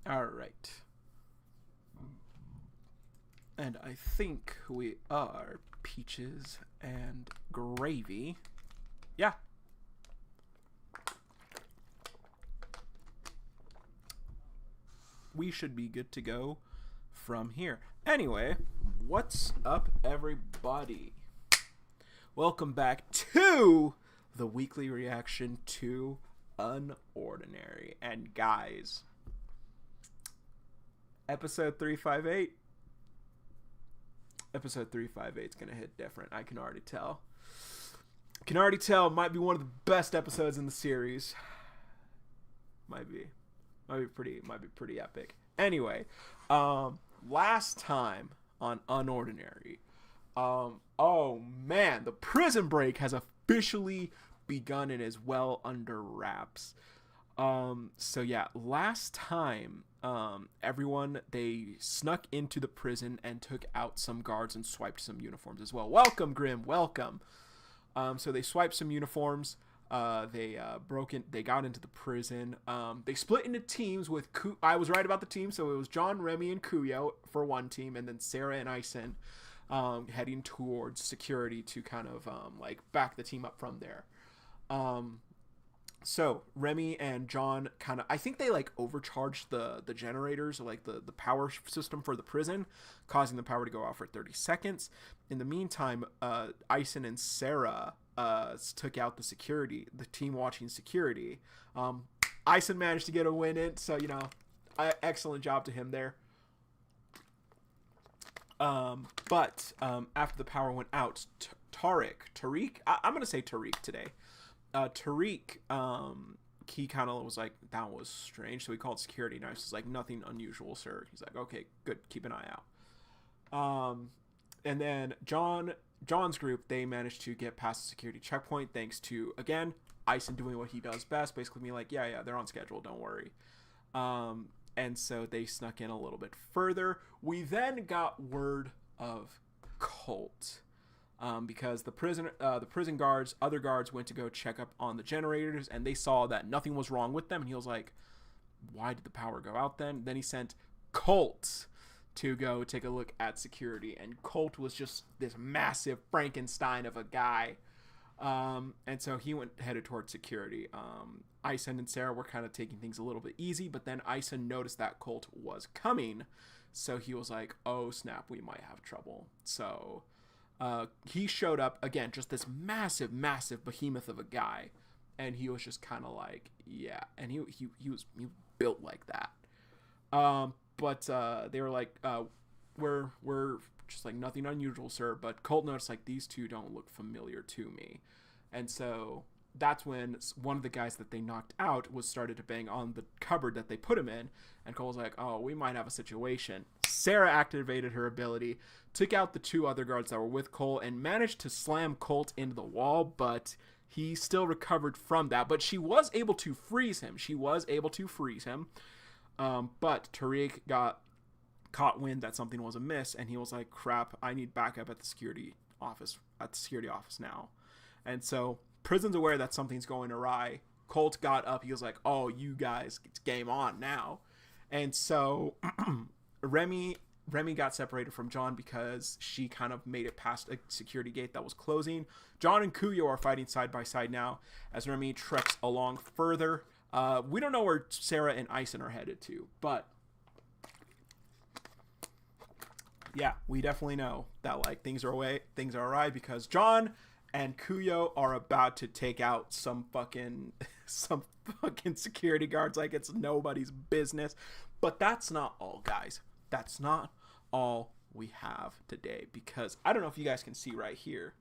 All right. And I think we are peaches and gravy. Yeah. We should be good to go from here. Anyway, what's up, everybody? Welcome back to the weekly reaction to Unordinary. And guys, episode 358. Episode 358 is going to hit different. I can already tell. It might be one of the best episodes in the series. Might be pretty epic. Anyway, last time on Unordinary, oh man, the prison break has officially begun and is well under wraps. So yeah, last time, everyone, they snuck into the prison and took out some guards and swiped some uniforms as well. Welcome, Grim, welcome. So they swiped some uniforms. They got into the prison. They split into teams with I was right about the team. So it was John, Remy, and Kuyo for one team, and then Sarah and Ison, heading towards security to kind of, like back the team up from there. So Remy and John kind of, I think they like overcharged the generators, or like the power system for the prison, causing the power to go out for 30 seconds. In the meantime, Ison and Sarah took out the team watching security. Ison managed to get a win in, so excellent job to him there. But after the power went out, Tariq, I'm gonna say Tariq today. Tariq, he kind of was like, that was strange, so he called security. And I was just like, nothing unusual, sir. He's like, okay, good, keep an eye out. And then John's group, they managed to get past the security checkpoint thanks to, again, Ison doing what he does best, basically being like, yeah, they're on schedule, don't worry. And so they snuck in a little bit further. We then got word of Colt. Because the prison guards, other guards went to go check up on the generators, and they saw that nothing was wrong with them. And he was like, why did the power go out then? Then he sent Colt to go take a look at security. And Colt was just this massive Frankenstein of a guy. And so he headed towards security. Ison and Sarah were kind of taking things a little bit easy, but then Ison noticed that Colt was coming. So he was like, oh snap, we might have trouble. So he showed up again, just this massive behemoth of a guy, and he was just kind of like, yeah, and he was built like that. But they were like, we're just like, nothing unusual, sir. But Colt noticed, like, these two don't look familiar to me, and so that's when one of the guys that they knocked out was started to bang on the cupboard that they put him in, and Cole was like, oh, we might have a situation. Sarah activated her ability, took out the two other guards that were with Cole, and managed to slam Colt into the wall, but he still recovered from that. But she was able to freeze him. But Tariq got caught wind that something was amiss, and he was like, crap, I need backup at the security office now. And so prison's aware that something's going awry. Colt got up. He was like, oh, you guys, it's game on now. And so Remy got separated from John because she kind of made it past a security gate that was closing. John and Kuyo are fighting side by side now as Remy treks along further. We don't know where Sarah and Ison are headed to, but yeah, we definitely know that like things are awry because John and Kuyo are about to take out some fucking security guards like it's nobody's business. But that's not all, guys. That's not all we have today, because I don't know if you guys can see right here,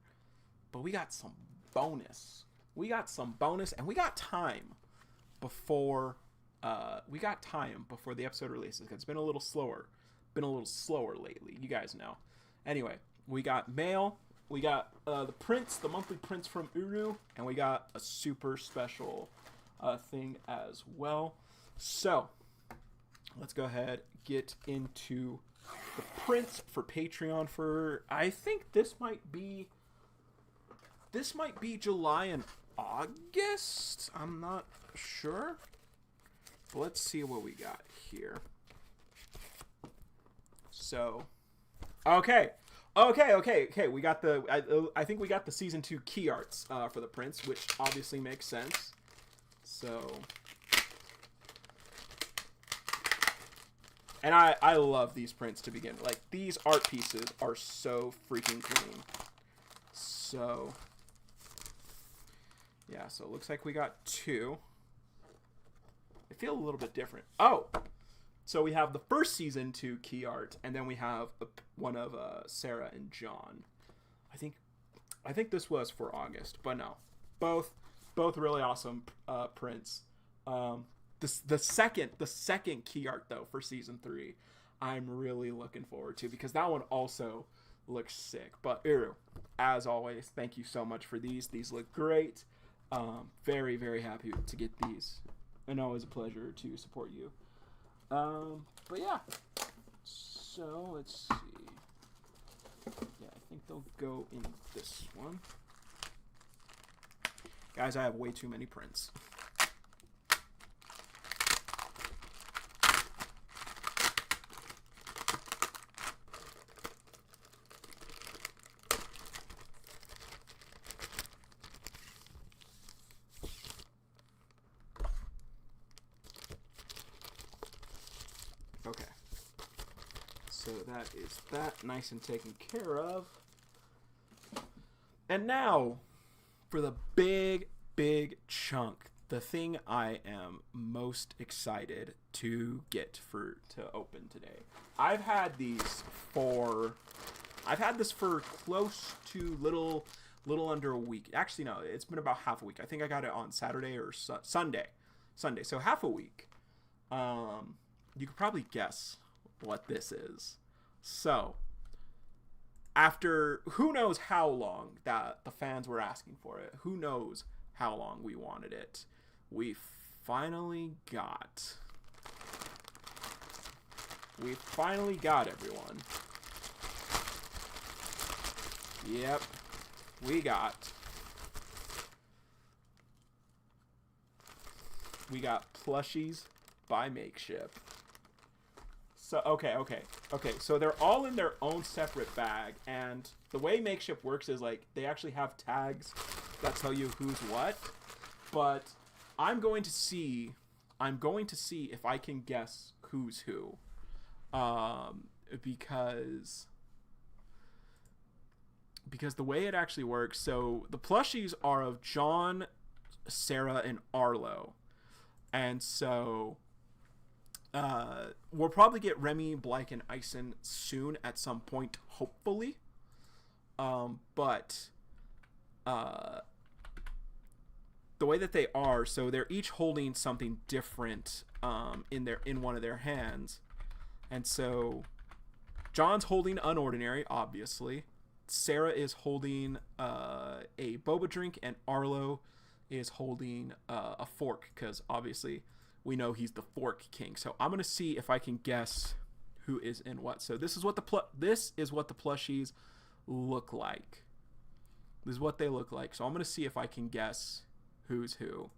but we got some bonus. And we got time before the episode releases. It's been a little slower lately, you guys know. Anyway, we got mail. We got the monthly prints from Uru, and we got a super special thing as well. So let's go ahead, get into the prints for Patreon for, I think this might be July and August. I'm not sure. But let's see what we got here. So, okay. We got the. I think we got the season 2 key arts for the prints, which obviously makes sense. So, and I love these prints to begin. Like, these art pieces are so freaking clean. So, yeah. So it looks like we got 2. They feel a little bit different. Oh. So we have the first season 2 key art, and then we have one of Sarah and John. I think this was for August, but no, both really awesome prints. The second key art though for season 3, I'm really looking forward to, because that one also looks sick. But Eru, as always, thank you so much for these. These look great. Very, very happy to get these, and always a pleasure to support you. But yeah, so let's see. Yeah, I think they'll go in this one. Guys, I have way too many prints. Okay, so that is that, nice and taken care of. And now for the big chunk, the thing I am most excited to get to open today. I've had this for close to little under a week. Actually, no, it's been about half a week. I think I got it on Saturday or Sunday, so half a week. You could probably guess what this is. So, after who knows how long that the fans were asking for it, who knows how long we wanted it, we finally got everyone. Yep, we got plushies by Makeshift. So, okay. So they're all in their own separate bag, and the way Makeshift works is, like, they actually have tags that tell you who's what. But I'm going to see if I can guess who's who. Because the way it actually works, so the plushies are of John, Sarah, and Arlo. And so we'll probably get Remy, Blyke, and Ison soon at some point, hopefully. But the way that they are, so they're each holding something different in one of their hands. And so John's holding Unordinary, obviously. Sarah is holding a boba drink, and Arlo is holding a fork, because obviously we know he's the fork king. So I'm gonna see if I can guess who is in what. So this is what the plushies look like. This is what they look like. So I'm gonna see if I can guess who's who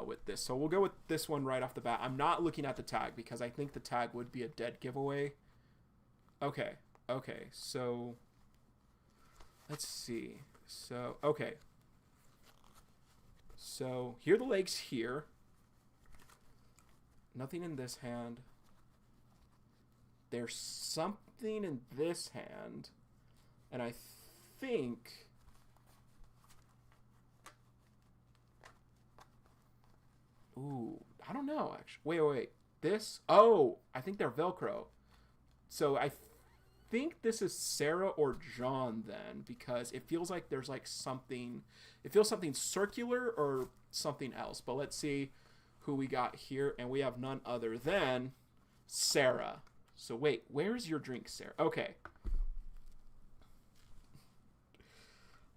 with this. So we'll go with this one right off the bat. I'm not looking at the tag because I think the tag would be a dead giveaway. Okay. So let's see. So okay. So here are the legs here. Nothing in this hand. There's something in this hand. And I think... Ooh, I don't know, actually. Wait. This? Oh, I think they're Velcro. So I think this is Sarah or John then, because it feels like there's like something... It feels something circular or something else. But let's see who we got here, and we have none other than Sarah. So wait, where's your drink, Sarah? Okay.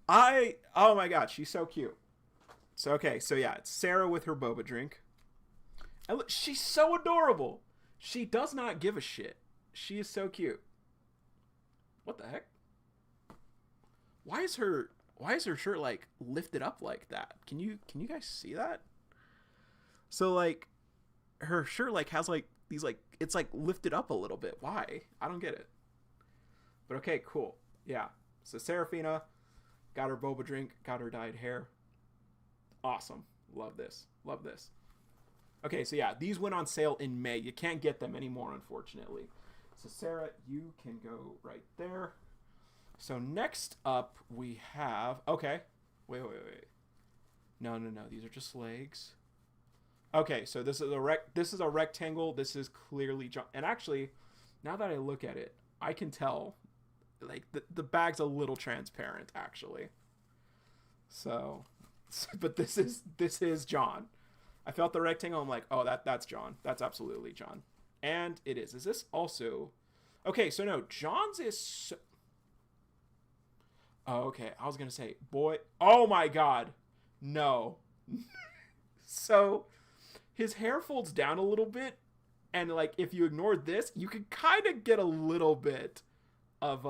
Oh my god, she's so cute. So okay, so yeah, it's Sarah with her boba drink. And look, she's so adorable. She does not give a shit. She is so cute. What the heck? Why is her shirt like lifted up like that? Can you guys see that? So like her shirt like has like these like, it's like lifted up a little bit. Why? I don't get it. But okay, cool. Yeah. So Seraphina got her boba drink, got her dyed hair. Awesome. Love this. Love this. Okay, so yeah, these went on sale in May. You can't get them anymore, unfortunately. So Sarah, you can go right there. So next up we have, okay. Wait. No. These are just legs. Okay, so this is a rectangle. This is clearly John. And actually, now that I look at it, I can tell like the bag's a little transparent actually. So, but this is John. I felt the rectangle. I'm like, oh, that's John. That's absolutely John. And it is. Is this also? Okay, so no, John's is. Oh, okay. I was gonna say, boy. Oh my God, no. So, his hair folds down a little bit, and like if you ignored this, you could kind of get a little bit of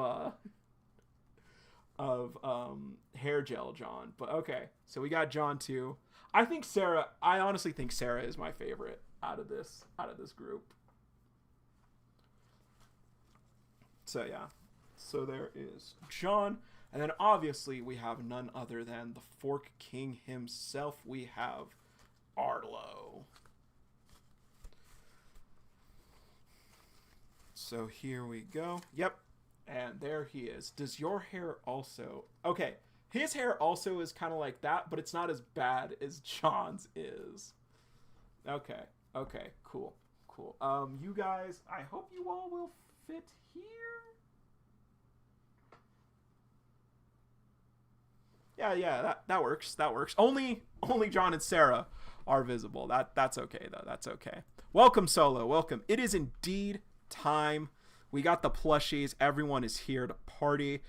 hair gel John. But okay, so we got John too. I honestly think Sarah is my favorite out of this group. So yeah. So there is John. And then obviously we have none other than the Fork King himself. We have Arlo. So here we go. Yep. And there he is. Does your hair also... Okay. His hair also is kind of like that, but it's not as bad as John's is. Okay. Okay. Cool. You guys, I hope you all will fit here. Yeah, that works. Only John and Sarah are visible. That's okay though. That's okay. Welcome, Solo. Welcome. It is indeed time. We got the plushies. Everyone is here to party.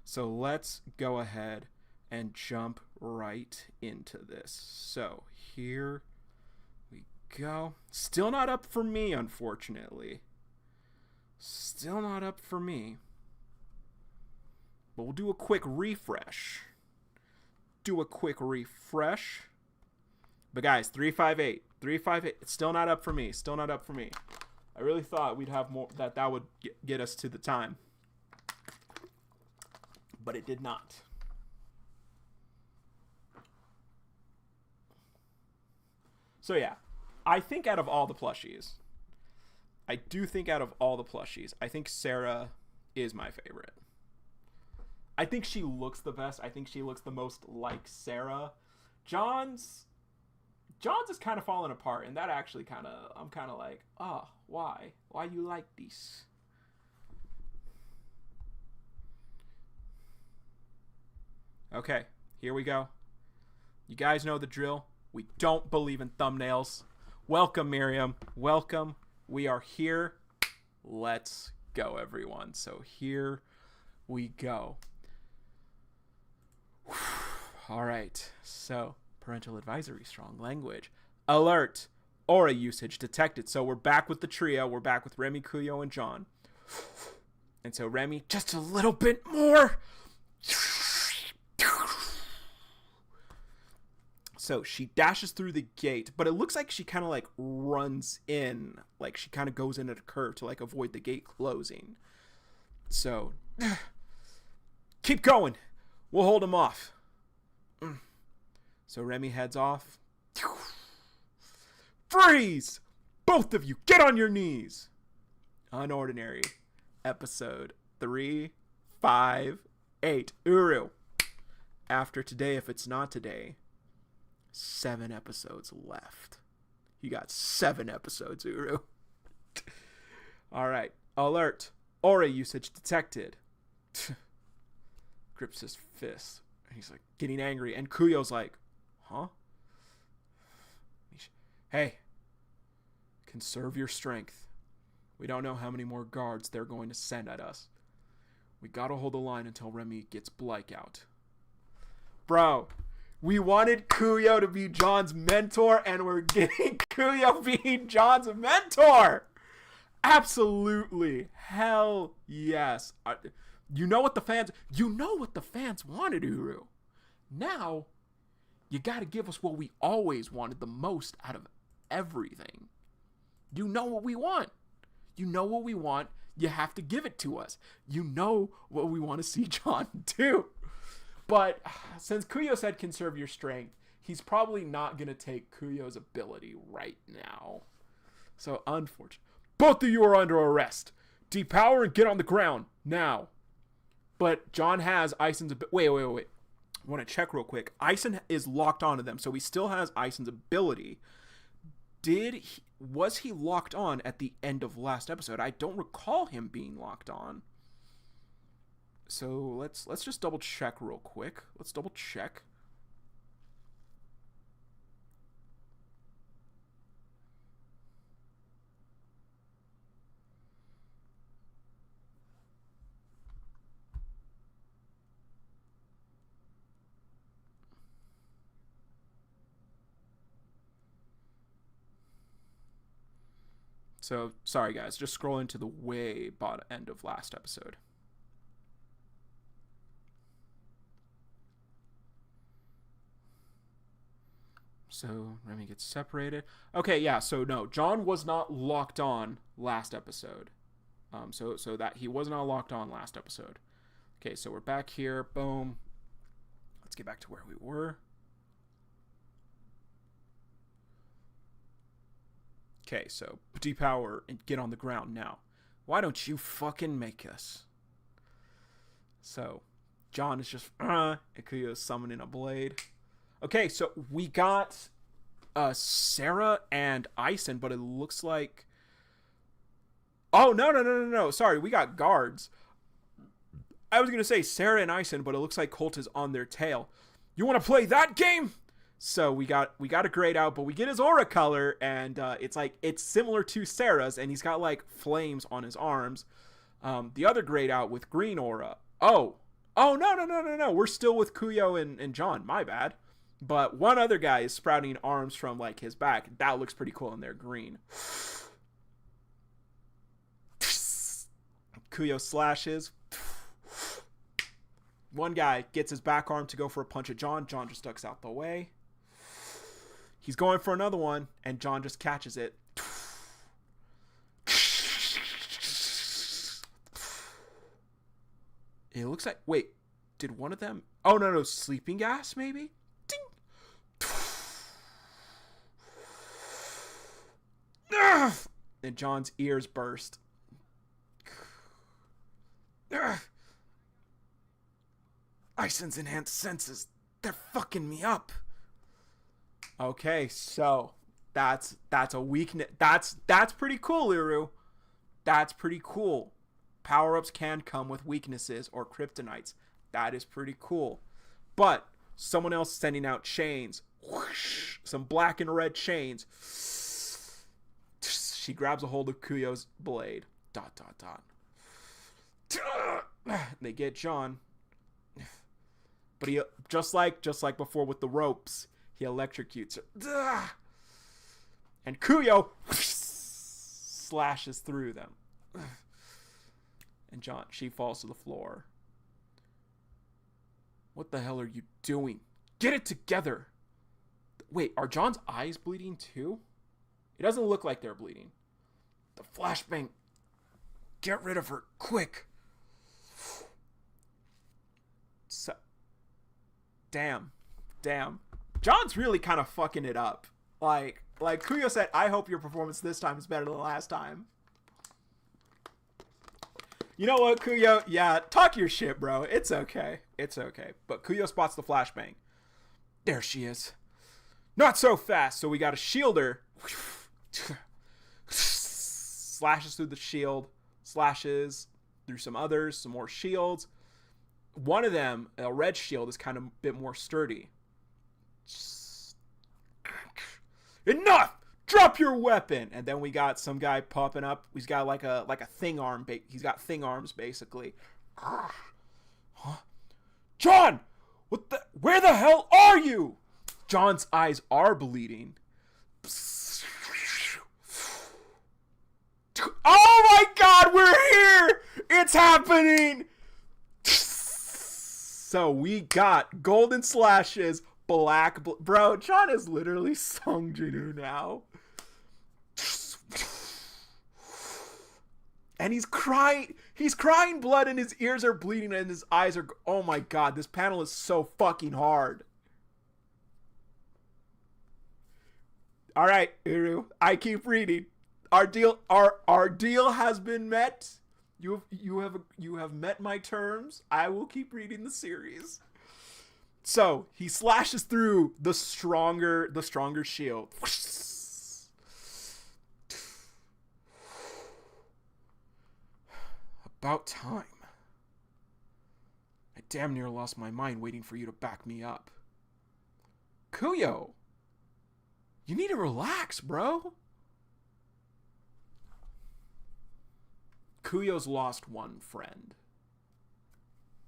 So let's go ahead and jump right into this. So here we go. Still not up for me, unfortunately. Still not up for me. But we'll do a quick refresh. But guys, 358. It's still not up for me. I really thought we'd have more, that would get us to the time. But it did not. So yeah, I think out of all the plushies, I think Sarah is my favorite. I think she looks the best. I think she looks the most like Sarah. John's is kind of falling apart, and that actually I'm kind of like, oh, why? Why you like these? Okay, here we go. You guys know the drill. We don't believe in thumbnails. Welcome, Miriam. Welcome. We are here. Let's go, everyone. So here we go. All right. So parental advisory, strong language. Alert. Aura usage detected. So we're back with the trio. We're back with Remy, Kuyo, and John. And so Remy, just a little bit more. So she dashes through the gate, but it looks like she kind of like runs in. Like she kind of goes in at a curve to like avoid the gate closing. So keep going. We'll hold him off. So Remy heads off. Freeze! Both of you, get on your knees. Unordinary. Episode 358. Uru. After today, if it's not today, 7 episodes left. You got 7 episodes, Uru. All right. Alert. Aura usage detected. Grips his fist. He's like getting angry. And Kuyo's like, huh? Hey, conserve your strength. We don't know how many more guards they're going to send at us. We gotta hold the line until Remy gets Blake out. Bro, we wanted Kuyo to be John's mentor, and we're getting Kuyo being John's mentor. Absolutely. Hell yes. You know what the fans wanted, Uru. Now, you got to give us what we always wanted the most out of everything. You know what we want. You know what we want. You have to give it to us. You know what we want to see John do. But since Kuyo said conserve your strength, he's probably not going to take Kuyo's ability right now. So, unfortunate. Both of you are under arrest. Depower and get on the ground now. But John has Ison's ability. Wait. I want to check real quick. Ison is locked onto them, so he still has Ison's ability. Was he locked on at the end of last episode? I don't recall him being locked on. So let's just double check real quick. Let's double check. So, sorry guys, just scrolling to the way bottom end of last episode. So, Remy gets separated. Okay, yeah, so no, John was not locked on last episode. So that he was not locked on last episode. Okay, so we're back here. Boom. Let's get back to where we were. Okay, so depower and get on the ground now. Why don't you fucking make us? So, John is just Ikuyo summoning a blade. Okay, so we got Sarah and Ison, but it looks like... Oh, no. Sorry, we got guards. I was going to say Sarah and Ison, but it looks like Colt is on their tail. You want to play that game? So we got a grayed out, but we get his aura color, and it's similar to Sarah's, and he's got like flames on his arms. The other grayed out with green aura. Oh no. We're still with Kuyo and John. My bad. But one other guy is sprouting arms from like his back. That looks pretty cool, and they're green. Kuyo slashes. One guy gets his back arm to go for a punch at John. John just ducks out the way. He's going for another one, and John just catches it. It looks like... Wait, did one of them... Oh, no, sleeping gas, maybe? Ding! And John's ears burst. Ison's enhanced senses. They're fucking me up. Okay, so that's a weakness. That's pretty cool, Iru. That's pretty cool. Power-ups can come with weaknesses or kryptonites. That is pretty cool. But someone else sending out chains. Whoosh, some black and red chains. She grabs a hold of Kuyo's blade. ... They get John. But he just like before with the ropes, he electrocutes her. And Kuyo slashes through them. And she falls to the floor. What the hell are you doing? Get it together. Wait, are John's eyes bleeding too? It doesn't look like they're bleeding. The flashbang. Get rid of her, quick. So, damn. John's really kind of fucking it up. Like Kuyo said, I hope your performance this time is better than last time. You know what, Kuyo? Yeah, talk your shit, bro. It's okay. But Kuyo spots the flashbang. There she is. Not so fast, so we gotta shield her. Slashes through the shield. Slashes through some others. Some more shields. One of them, a red shield, is kind of a bit more sturdy. Enough! Drop your weapon! And then we got some guy popping up. He's got like a thing arm. He's got thing arms, basically. Huh? John! Where the hell are you? John's eyes are bleeding. Oh my god, we're here! It's happening! So we got golden slashes, bro, John is literally Song Jinwoo now. And he's crying. He's crying blood and his ears are bleeding and his eyes are... Oh my god, this panel is so fucking hard. All right, Uru, I keep reading. Our deal has been met. You have met my terms. I will keep reading the series. So he slashes through the stronger shield. About time. I damn near lost my mind waiting for you to back me up. Kuyo, you need to relax, bro. Kuyo's lost one friend.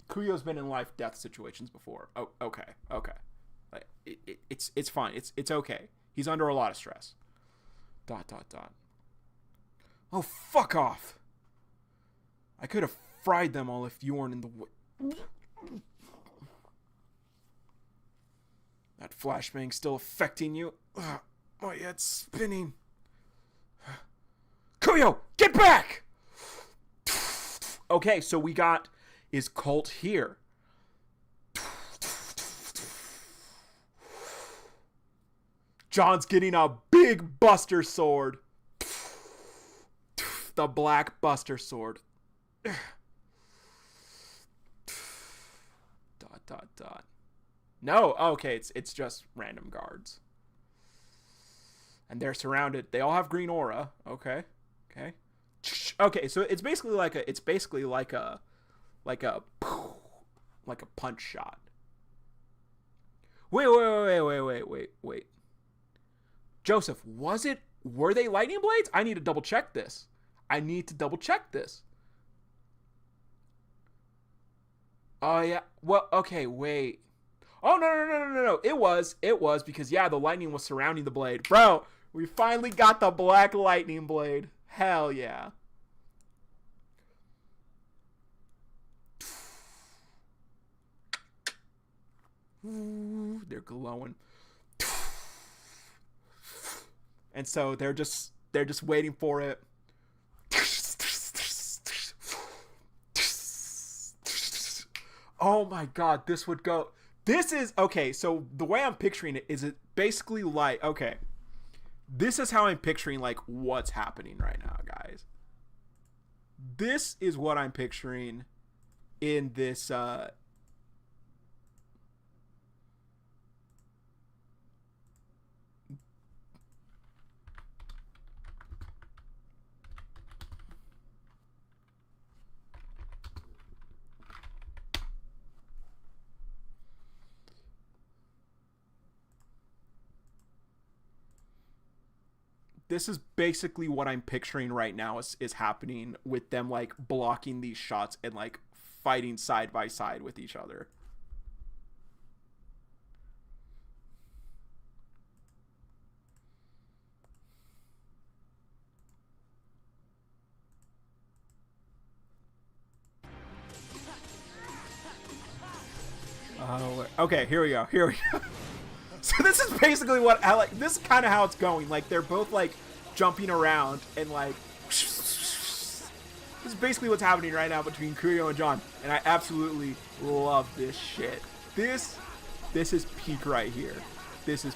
Kuyo's been in life-death situations before. Oh, okay. It's fine. It's okay. He's under a lot of stress. ... Oh, fuck off. I could have fried them all if you weren't in the way. That flashbang's still affecting you. My head's spinning. Kuyo, get back! Okay, so we got is Colt here. John's getting a big Buster Sword. The Black Buster Sword. ... No, okay, it's just random guards. And they're surrounded. They all have green aura. Okay. Okay, so it's basically like a punch shot. Wait. Joseph, were they lightning blades? I need to double check this. Oh yeah. Well, okay, wait. Oh no. It was because yeah, the lightning was surrounding the blade. Bro, we finally got the black lightning blade. Hell yeah. Ooh, they're glowing. And so they're just waiting for it. Oh my god, this would go. This is okay, so the way I'm picturing it is it basically like, okay. This is how I'm picturing like what's happening right now, guys. This is what I'm picturing in this this is basically what I'm picturing right now is happening with them like blocking these shots and like fighting side by side with each other. Okay, here we go. So this is basically what I like. This is kind of how it's going. Like they're both like jumping around and like this is basically what's happening right now between Kuyo and John, and I absolutely love this shit. This is peak right here. This is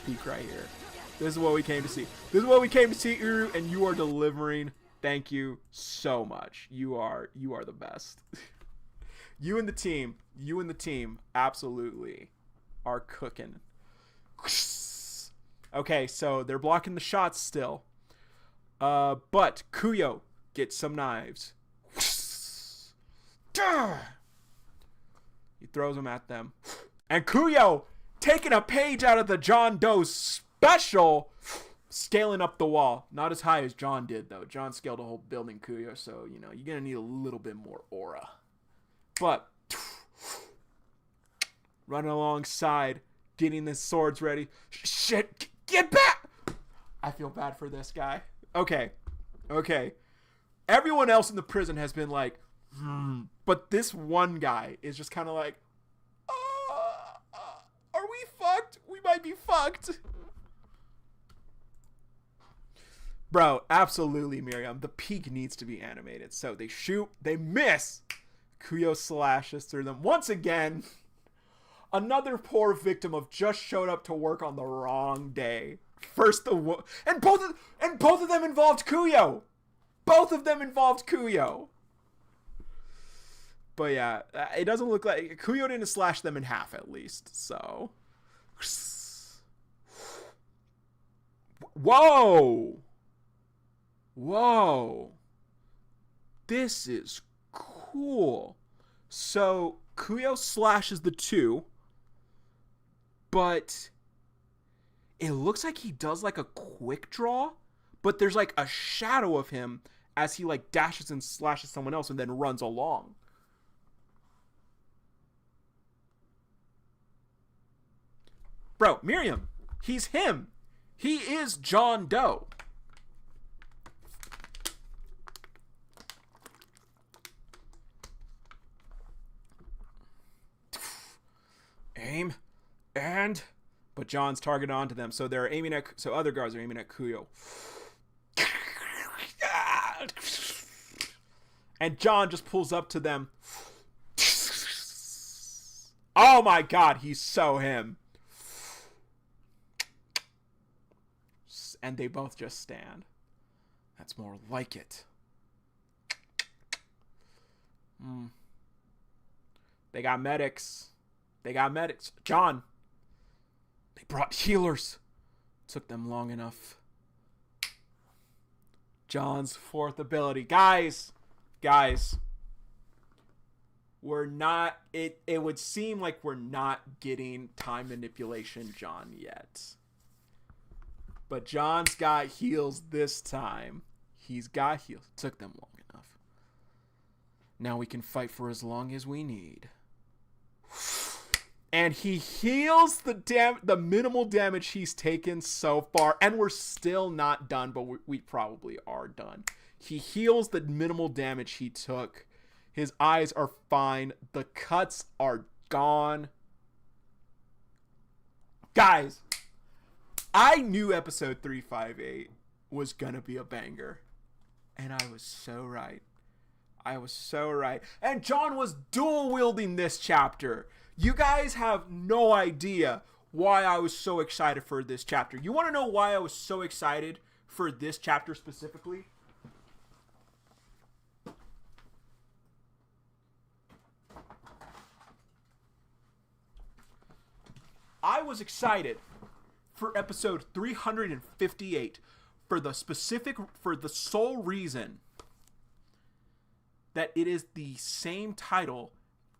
what we came to see. Uru, and you are delivering. Thank you so much. You are the best. You and the team absolutely are cooking. Okay, so they're blocking the shots still. But Kuyo gets some knives. He throws them at them. And Kuyo, taking a page out of the John Doe special, scaling up the wall. Not as high as John did, though. John scaled a whole building, Kuyo, so, you know, you're going to need a little bit more aura. But running alongside, getting the swords ready. Shit, get back! I feel bad for this guy. Okay. Everyone else in the prison has been like, but this one guy is just kind of like, are we fucked? We might be fucked. Bro, absolutely, Miriam. The peak needs to be animated. So they shoot, they miss. Kuyo slashes through them. Once again, another poor victim of just showed up to work on the wrong day. First and both of them involved Kuyo. Both of them involved Kuyo. But yeah, it doesn't look like Kuyo didn't slash them in half at least. So, whoa. This is cool. So Kuyo slashes the 2, but it looks like he does like a quick draw, but there's like a shadow of him as he like dashes and slashes someone else and then runs along. Bro, Miriam, he's him. He is John Doe. Aim and but John's targeted onto them, so they're aiming at other guards are aiming at Kuyo. And John just pulls up to them. Oh my god, he's so him. And they both just stand. That's more like it. They got medics. John. They brought healers. Took them long enough. John's 4th ability. Guys. We're not... It would seem like we're not getting time manipulation John yet. But John's got heals this time. He's got heals. Took them long enough. Now we can fight for as long as we need. And he heals the minimal damage he's taken so far. And we're still not done, but we probably are done. He heals the minimal damage he took. His eyes are fine. The cuts are gone. Guys, I knew episode 358 was gonna be a banger. And I was so right. And John was dual wielding this chapter. You guys have no idea why I was so excited for this chapter. You want to know why I was so excited for this chapter specifically? I was excited for episode 358 for the sole reason that it is the same title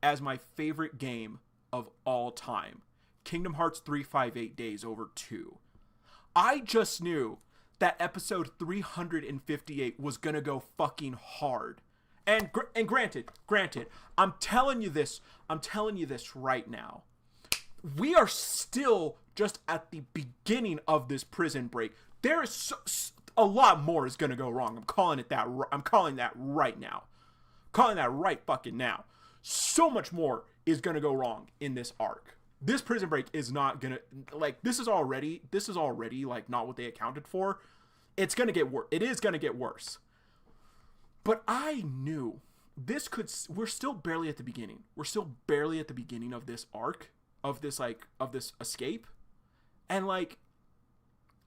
as my favorite game of all time, Kingdom Hearts 358 Days Over 2. I just knew that episode 358 was gonna go fucking hard. And granted, I'm telling you this right now. We are still just at the beginning of this prison break. There is a lot more is gonna go wrong. I'm calling that right now. Calling that right fucking now. So much more is gonna go wrong in this arc. This prison break is not gonna, like, this is already like not what they accounted for. It's gonna get worse. It is gonna get worse. But I knew we're still barely at the beginning. We're still barely at the beginning of this arc, of this escape. And like,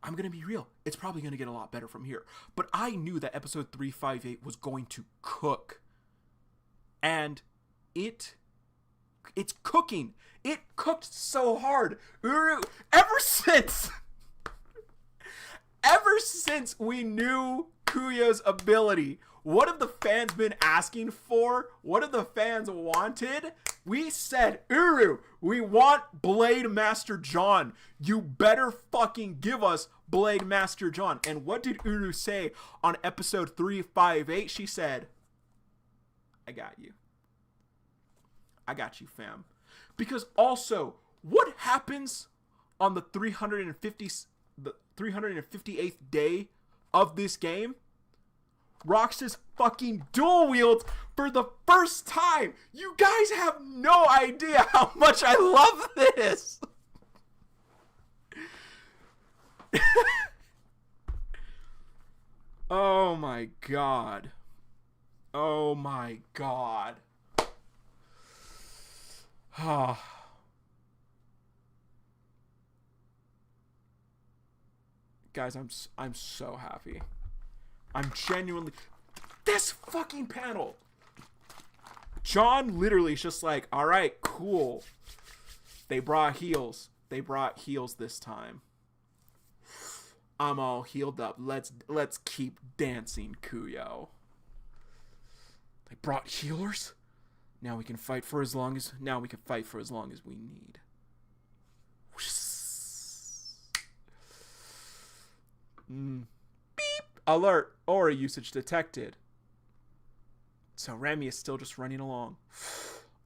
I'm gonna be real. It's probably gonna get a lot better from here. But I knew that episode 358 was going to cook. And it's cooking. It cooked so hard. Uru, ever since we knew Kuyo's ability, what have the fans been asking for? What have the fans wanted? We said, Uru, we want Blade Master John. You better fucking give us Blade Master John. And what did Uru say on episode 358? She said, I got you. I got you, fam. Because also, what happens on the 358th day of this game? Roxas fucking dual wields for the first time. You guys have no idea how much I love this. Oh my god. Oh my god. Guys, I'm so happy. I'm genuinely this fucking panel. John literally is just like, all right, cool. They brought heals. They brought heals this time. I'm all healed up. Let's keep dancing, Kuyo. They brought healers. Now we can fight for as long as we need. Beep! Alert! Aura usage detected. So Remy is still just running along.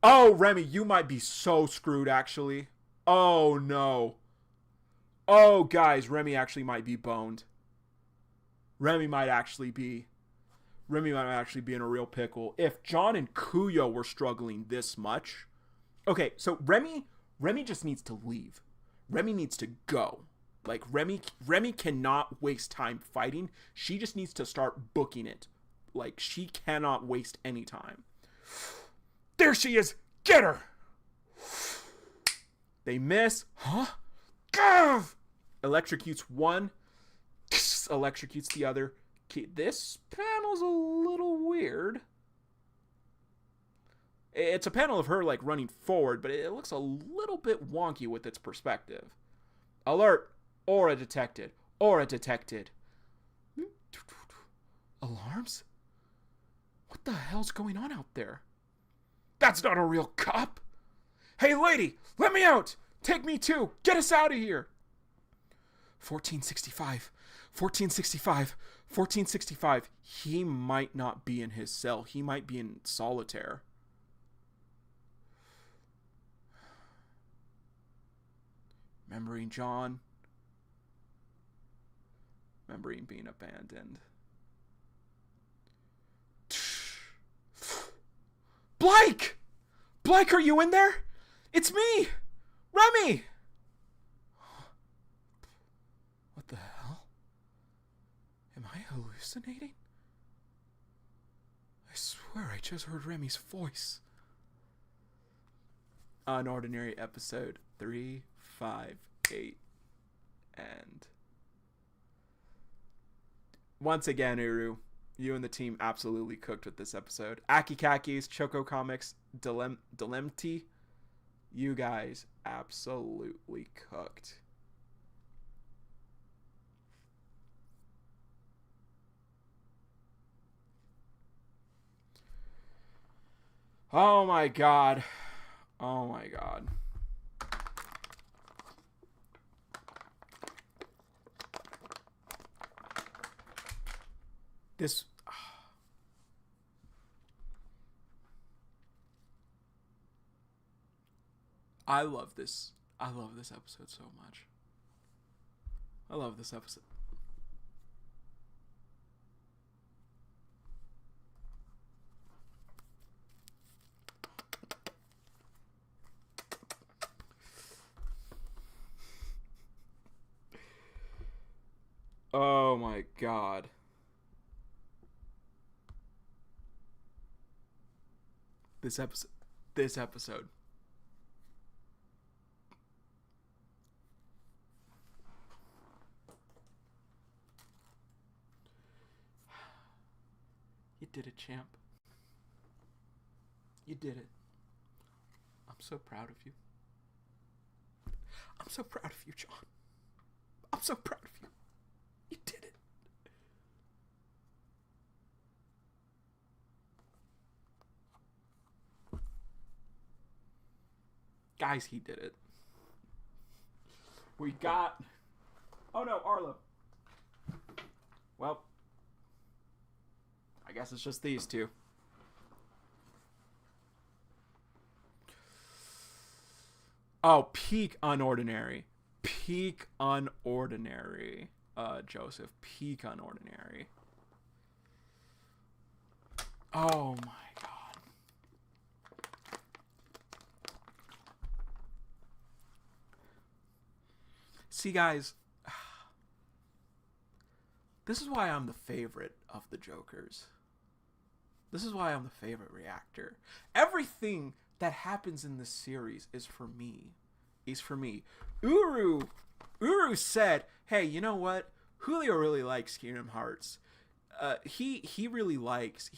Oh, Remy, you might be so screwed, actually. Oh, no. Oh, guys, Remy actually might be boned. Remy might actually be in a real pickle. If John and Kuyo were struggling this much. Okay, so Remy just needs to leave. Remy needs to go. Like, Remy cannot waste time fighting. She just needs to start booking it. Like, she cannot waste any time. There she is! Get her! They miss. Huh? Gah! Electrocutes one. Electrocutes the other. Okay, this panel's a little weird. It's a panel of her, like, running forward, but it looks a little bit wonky with its perspective. Alert! Aura detected. Aura detected. Alarms? What the hell's going on out there? That's not a real cop. Hey, lady, let me out. Take me too. Get us out of here. 1465. 1465. 1465. He might not be in his cell. He might be in solitaire. Remembering John. Remembering being abandoned. Blake! Blake, are you in there? It's me! Remy! What the hell? Am I hallucinating? I swear I just heard Remy's voice. Unordinary episode 358. And once again, Uru, you and the team absolutely cooked with this episode. Aki Kakis, Choco Comics, Dilemti, you guys absolutely cooked. Oh my god. Oh my god. This... I love this. I love this episode so much. I love this episode. Oh my god. This episode. You did it, champ. You did it. I'm so proud of you. I'm so proud of you, John. I'm so proud of you. You did it. Guys, he did it. We got... Oh no, Arlo. Well, I guess it's just these two. Oh, peak Unordinary. Peak Unordinary. Joseph. Peak Unordinary. Oh my god. See, guys, This is why I'm the favorite of the Jokers. This is why I'm the favorite reactor. Everything that happens in this series is for me. Uru said, "Hey, you know what? Julio really likes Kingdom Hearts. He really likes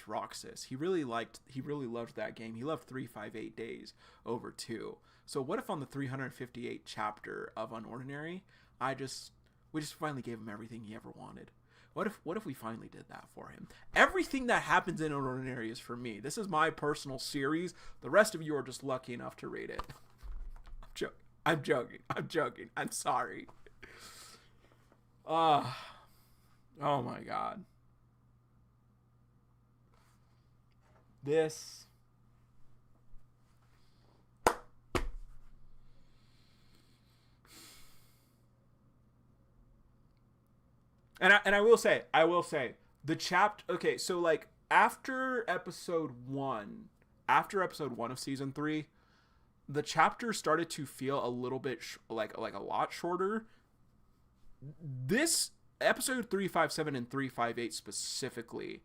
Roxas. He really loved that game. He loved 358 Days over 2. So what if on the 358th chapter of Unordinary, we just finally gave him everything he ever wanted? What if we finally did that for him? Everything that happens in Unordinary is for me. This is my personal series. The rest of you are just lucky enough to read it." I'm joking. I'm sorry. Oh my god. This. And I will say, the chapter. Okay, so like after episode 1 of season 3, the chapter started to feel a little bit like a lot shorter. This episode 357 and 358 specifically,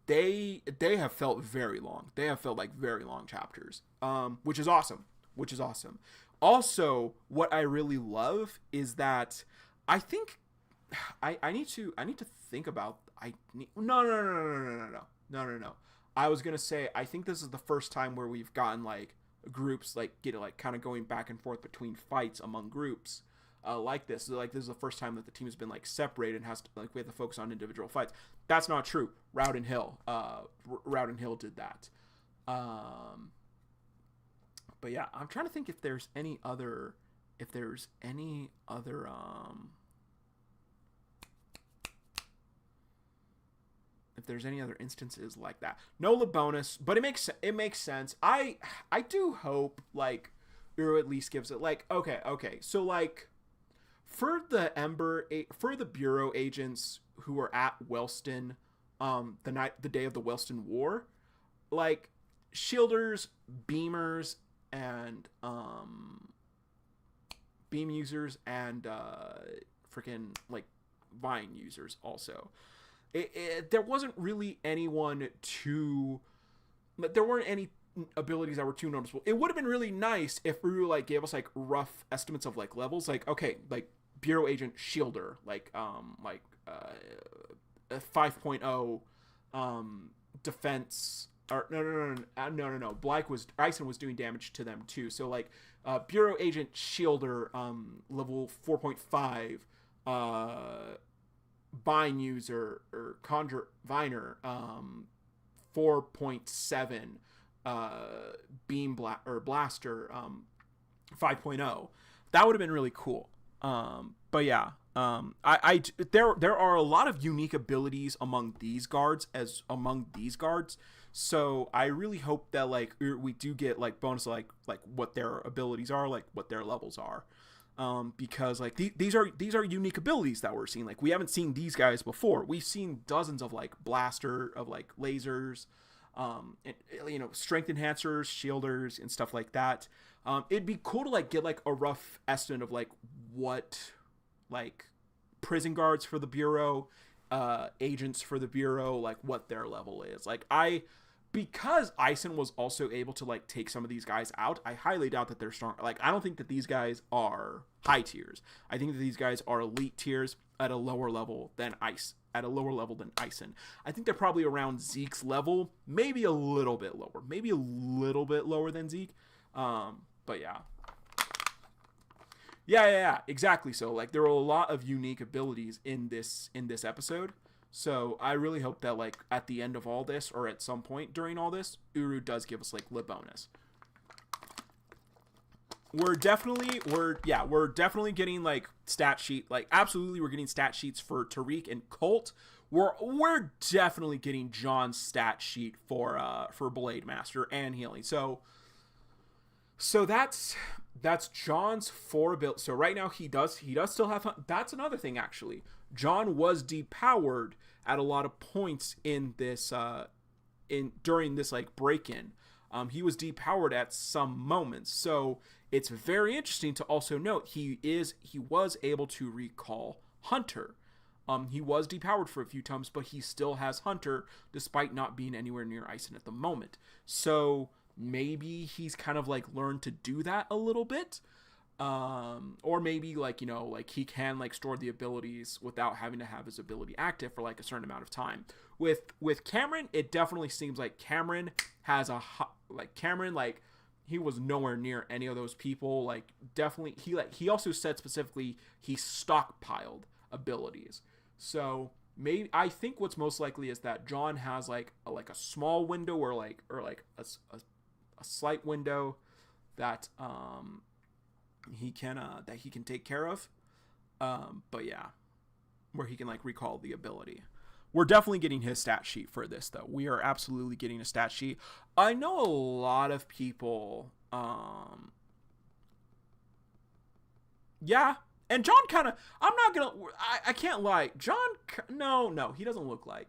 they have felt very long. They have felt like very long chapters, which is awesome. Also, what I really love is that I think I need to think about. No. I was gonna say, I think this is the first time where we've gotten like groups like kind of going back and forth between fights among groups like this. So, like, this is the first time that the team has been like separated and has to, like, we have to focus on individual fights. That's not true. Rowden Hill did that. But yeah, I'm trying to think if there's any other instances like that. No bonus, but it makes sense. I do hope like Uru at least gives it like okay. So like for the Bureau agents who are at Wellston, the day of the Wellston War, like shielders, beamers, and beam users and freaking like vine users also. There wasn't really anyone there weren't any abilities that were too noticeable. It would have been really nice if Uru like gave us like rough estimates of like levels, like okay, like Bureau Agent Shielder, like 5.0 defense, or no. Ison was doing damage to them too. So like Bureau Agent Shielder, level 4.5, Vine user or Conjure Viner, 4.7, Beam Blaster, 5.0. That would have been really cool. But yeah, there are a lot of unique abilities among these guards. So I really hope that like we do get like bonus like what their abilities are, like what their levels are. Because like these are unique abilities that we're seeing. Like we haven't seen these guys before. We've seen dozens of like blaster of like lasers, and strength enhancers, shielders, and stuff like that. It'd be cool to like get like a rough estimate of like what like prison guards for the Bureau, agents for the Bureau, like what their level is. Like because Ison was also able to like take some of these guys out, I highly doubt that they're strong. Like I don't think that these guys are high tiers. I think that these guys are elite tiers at a lower level than Ison. I think they're probably around Zeke's level, maybe a little bit lower than Zeke. But yeah. Yeah, exactly. So like there were a lot of unique abilities in this episode. So I really hope that like at the end of all this, or at some point during all this, Uru does give us like lib bonus. We're definitely getting like stat sheet, like absolutely we're getting stat sheets for Tariq and Colt. We're definitely getting John's stat sheet for Blade Master and healing. So that's John's 4 abilities. So right now he does still have fun. That's another thing actually. John was depowered at a lot of points in this during this like break-in. He was depowered at some moments. So it's very interesting to also note he was able to recall Hunter. He was depowered for a few times, but he still has Hunter despite not being anywhere near Ison at the moment. So maybe he's kind of like learned to do that a little bit. Or maybe like, you know, like he can like store the abilities without having to have his ability active for like a certain amount of time. With Cameron, it definitely seems like Cameron has Cameron, like, he was nowhere near any of those people. Like, definitely, he also said specifically he stockpiled abilities. So maybe, I think what's most likely is that John has like a small window or a slight window that he can take care of. But yeah, where he can like recall the ability. We're definitely getting his stat sheet for this, though. We are absolutely getting a stat sheet. I know a lot of people. Yeah, and John kind of. I'm not gonna. I can't lie. John. No, he doesn't look like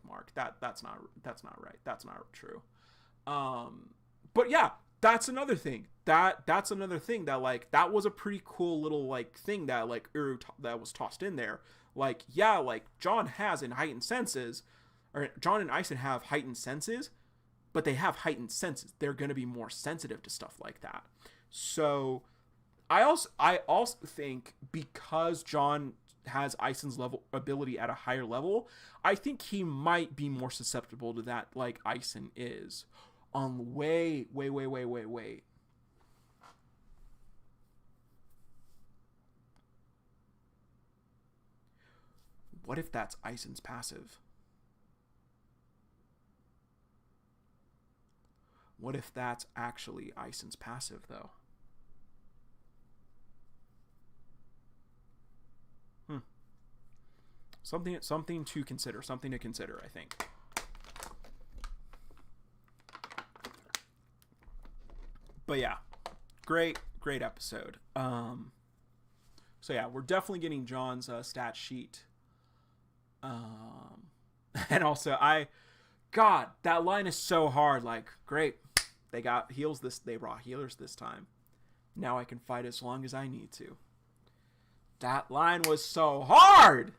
Mark. That's not right. That's not true. But yeah, that's another thing. That's another thing that like that was a pretty cool little like thing that like that was tossed in there. Like, yeah, like John has in heightened senses, or John and Ison have heightened senses, but they have heightened senses. They're going to be more sensitive to stuff like that. So I also think because John has Ison's level ability at a higher level, I think he might be more susceptible to that like Ison is. Wait. What if that's Ison's passive? What if that's actually Ison's passive, though? Something to consider. Something to consider, I think. But yeah, great episode. So yeah, we're definitely getting John's stat sheet. And also God, that line is so hard. Like, great, they got heals they brought healers this time. Now I can fight as long as I need to. That line was so hard.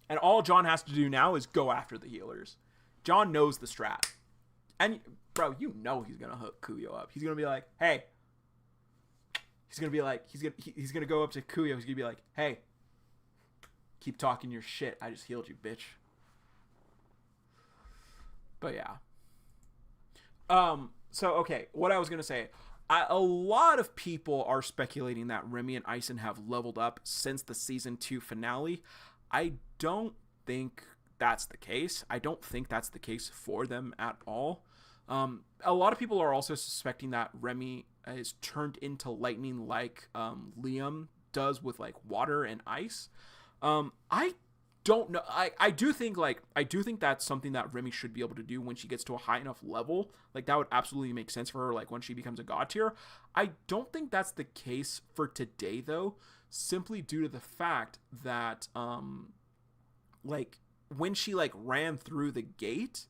And all John has to do now is go after the healers. John knows the strat. And bro, you know he's gonna hook Kuyo up. He's gonna be like, hey. He's gonna be like, he's gonna go up to Kuyo. He's gonna be like, hey, keep talking your shit. I just healed you, bitch. But yeah. So okay, what I was gonna say, a lot of people are speculating that Remy and Ison have leveled up since the season 2 finale. I don't think that's the case. I don't think that's the case for them at all. A lot of people are also suspecting that Remy is turned into lightning like Liam does with like water and ice. I don't know. I do think that's something that Remy should be able to do when she gets to a high enough level. Like, that would absolutely make sense for her, like, when she becomes a god tier. I don't think that's the case for today, though, simply due to the fact that, like, when she, like, ran through the gate,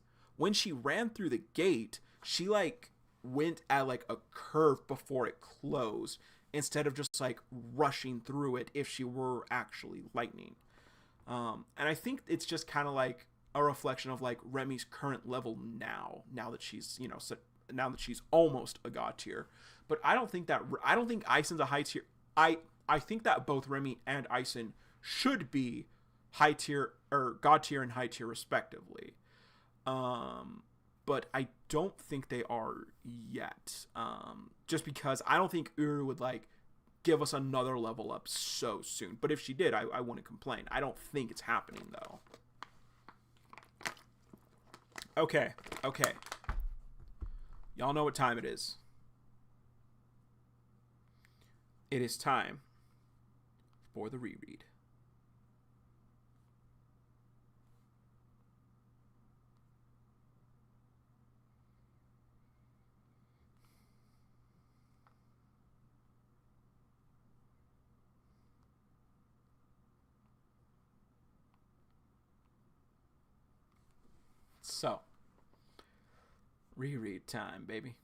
she, like, went at, like, a curve before it closed, instead of just, like, rushing through it if she were actually lightning. And I think it's just kind of like a reflection of like Remy's current level now that she's, you know, now that she's almost a god tier. But I don't think Ison's a high tier. I think that both Remy and Ison should be high tier or god tier and high tier respectively. But I don't think they are yet. Just because I don't think Uru would like give us another level up so soon. But if she did, I wouldn't complain. I don't think it's happening, though. Okay. Y'all know what time it is. It is time for the reread. So, reread time, baby.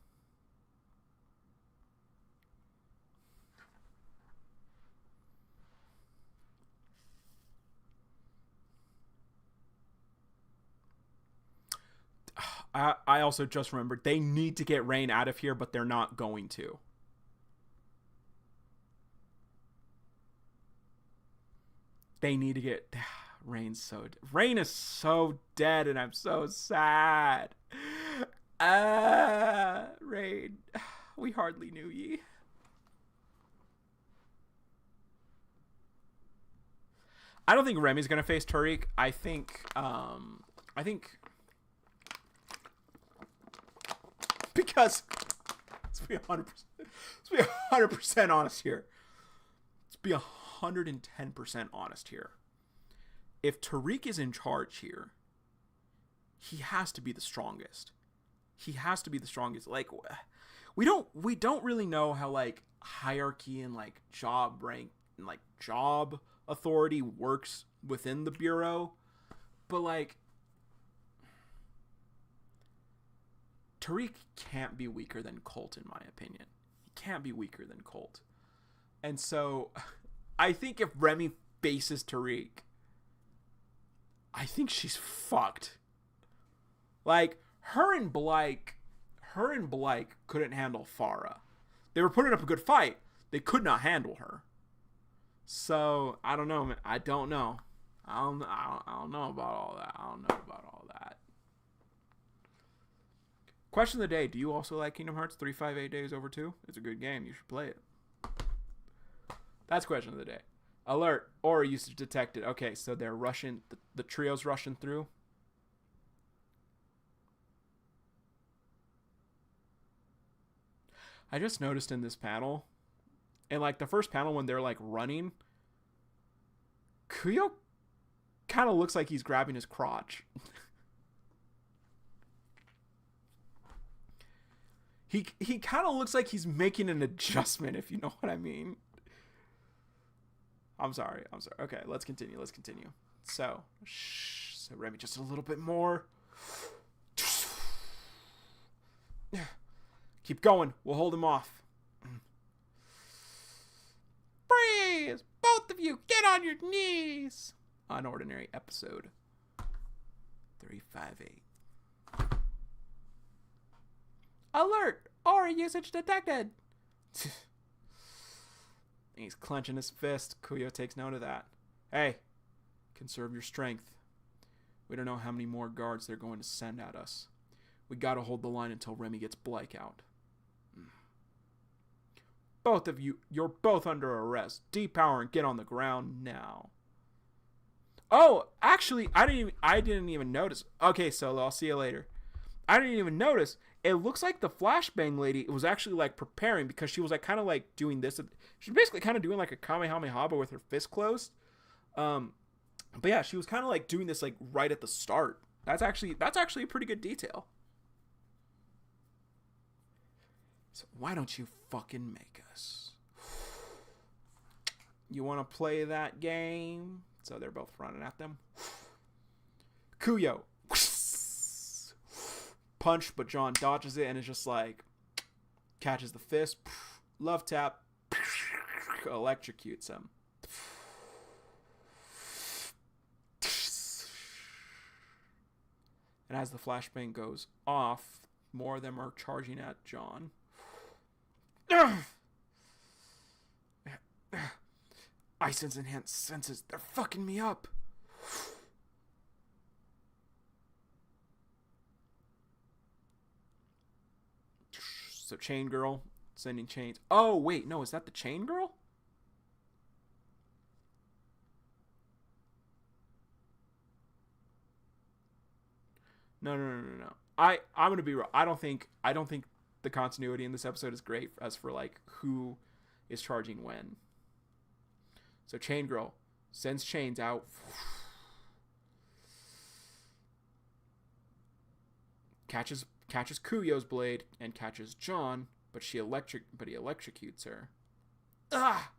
I also just remembered they need to get Rain out of here, but they're not going to. They need to get Rain is so dead, and I'm so sad. Rain, we hardly knew ye. I don't think Remy's gonna face Tariq. I think because let's be 100% honest here. Let's be 110% honest here. If Tariq is in charge here, he has to be the strongest. He has to be the strongest. Like, we don't really know how like hierarchy and like job rank and like job authority works within the bureau, but like Tariq can't be weaker than Colt, in my opinion. He can't be weaker than Colt. And so I think if Remy faces Tariq, I think she's fucked. Like, her and Blake couldn't handle Farah. They were putting up a good fight. They could not handle her. So, I don't know, man. I don't know about all that. Question of the day. Do you also like Kingdom Hearts 358 Days Over 2? It's a good game. You should play it. That's question of the day. Alert. Aura usage detected. Okay, so they're rushing. The trio's rushing through. I just noticed in this panel, and like the first panel when they're like running, Kuyo kind of looks like he's grabbing his crotch. He kind of looks like he's making an adjustment, if you know what I mean. I'm sorry. Okay, let's continue. So Remy, just a little bit more. Keep going. We'll hold him off. Freeze! Both of you, get on your knees! Unordinary episode 358. Alert! Aura usage detected! He's clenching his fist. Kuyo takes note of that. Hey, conserve your strength. We don't know how many more guards they're going to send at us. We gotta hold the line until Remy gets Blake out. Both of you, you're both under arrest. Depower and get on the ground now. Oh, actually, I didn't even notice. Okay, Solo, I'll see you later. I didn't even notice. It looks like the flashbang lady was actually like preparing, because she was like kind of like doing this. She's basically kind of doing like a Kamehameha but with her fist closed. But yeah, she was kind of like doing this like right at the start. That's actually a pretty good detail. So why don't you fucking make us? You want to play that game? So they're both running at them. Kuyo. Punch, but John dodges it and is just like, catches the fist. Love tap. Electrocutes him. And as the flashbang goes off, more of them are charging at John. I sense enhanced senses. They're fucking me up. So Chain Girl sending chains. Oh, wait. No, is that the Chain Girl? No. I'm going to be real. I don't think the continuity in this episode is great as for like who is charging when. So Chain Girl sends chains out. Catches Kuyo's blade and catches John, but he electrocutes her. Ah!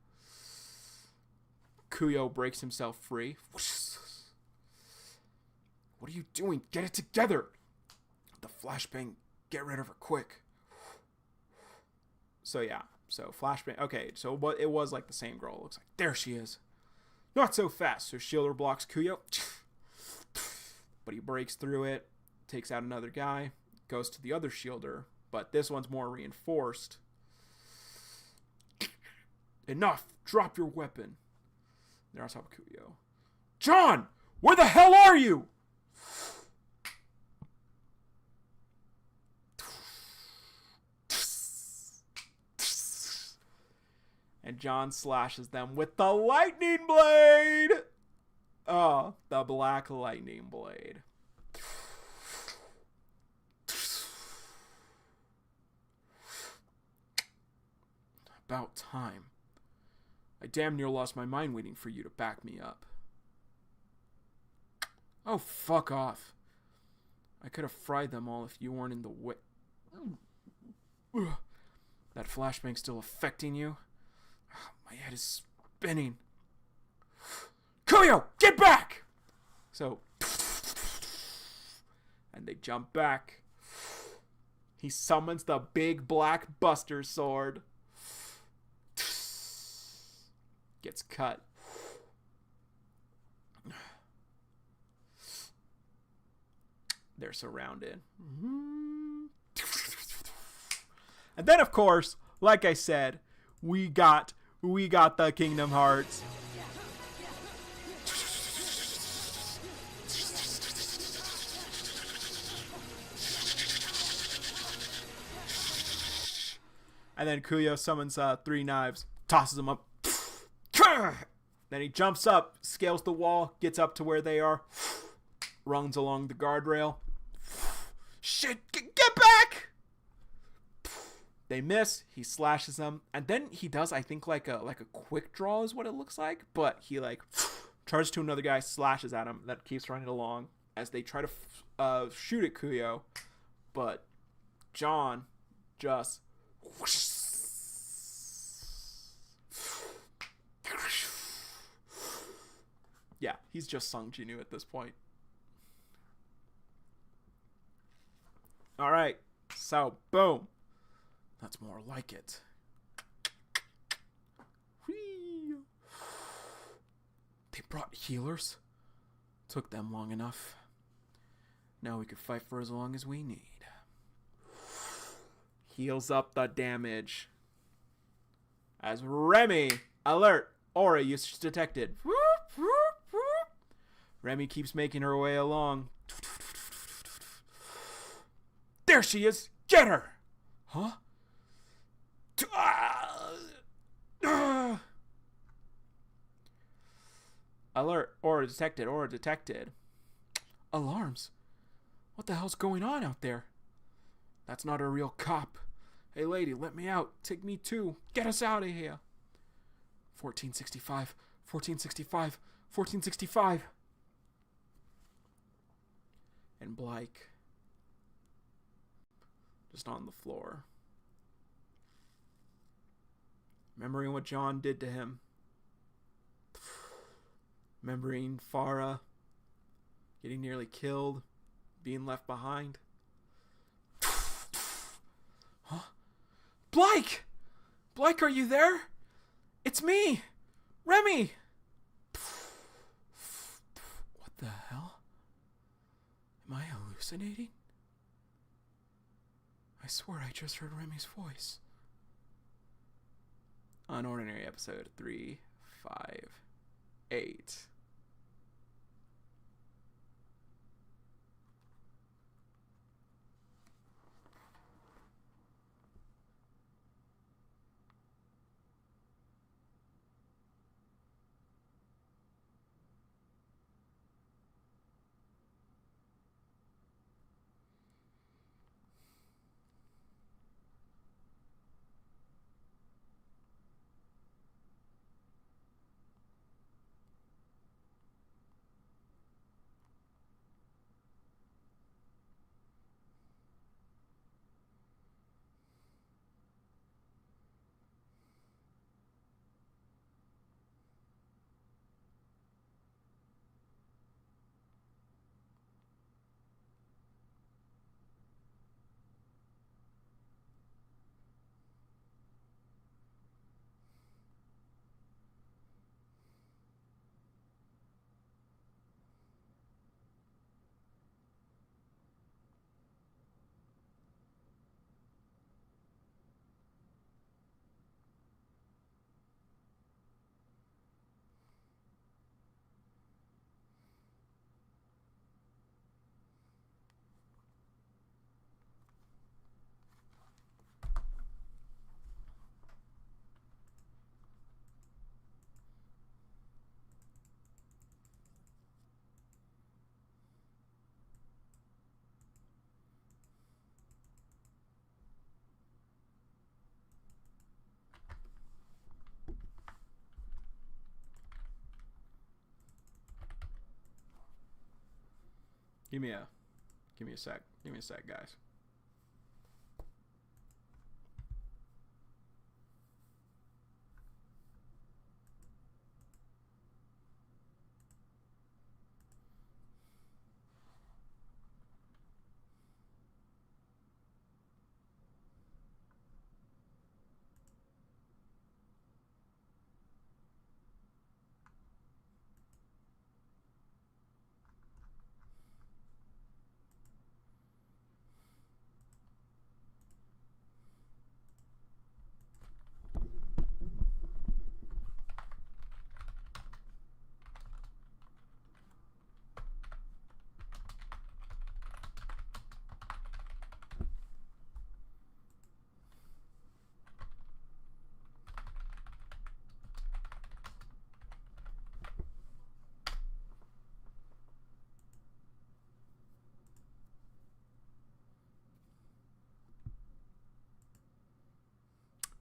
Kuyo breaks himself free. What are you doing? Get it together! The flashbang, get rid of her quick. So yeah, so flashbang. Okay, so it was like the same girl. It looks like there she is. Not so fast. So Shielder blocks Kuyo, but he breaks through it, takes out another guy. goes to the other shielder, but this one's more reinforced. Enough! Drop your weapon. They're on top of Kuyo. John! Where the hell are you? And John slashes them with the lightning blade! Oh, the black lightning blade. About time. I damn near lost my mind waiting for you to back me up. Oh, fuck off. I could have fried them all if you weren't in the way. That flashbang's still affecting you? My head is spinning. Kuyo, get back! So, and they jump back. He summons the big black Buster Sword. Gets cut. They're surrounded. And then, of course, like I said, we got the Kingdom Hearts. And then Kuyo summons 3 knives, tosses them up. Then he jumps up, scales the wall, gets up to where they are, runs along the guardrail. Shit, get back! They miss, he slashes them, and then he does, I think, like a quick draw is what it looks like, but he like charges to another guy, slashes at him, that keeps running along as they try to shoot at Kuyo, but John just yeah, he's just Sung Jinwoo at this point. All right, so boom. That's more like it. Whee. They brought healers. Took them long enough. Now we could fight for as long as we need. Heals up the damage. As Remy, alert, aura usage detected. Remy keeps making her way along. There she is! Get her! Huh? Alert, aura detected, aura detected. Alarms? What the hell's going on out there? That's not a real cop. Hey lady, let me out. Take me too. Get us out of here. 1465, 1465, 1465. And Blake just on the floor, remembering what John did to him, remembering Farah getting nearly killed, being left behind. Huh? Blake! Blake, are you there? It's me! Remy! What the hell? Am I hallucinating? I swear I just heard Remy's voice. Unordinary episode 358. Give me a sec. Give me a sec, guys.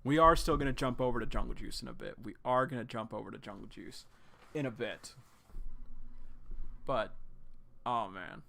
We are still going to jump over to Jungle Juice in a bit. But, oh man.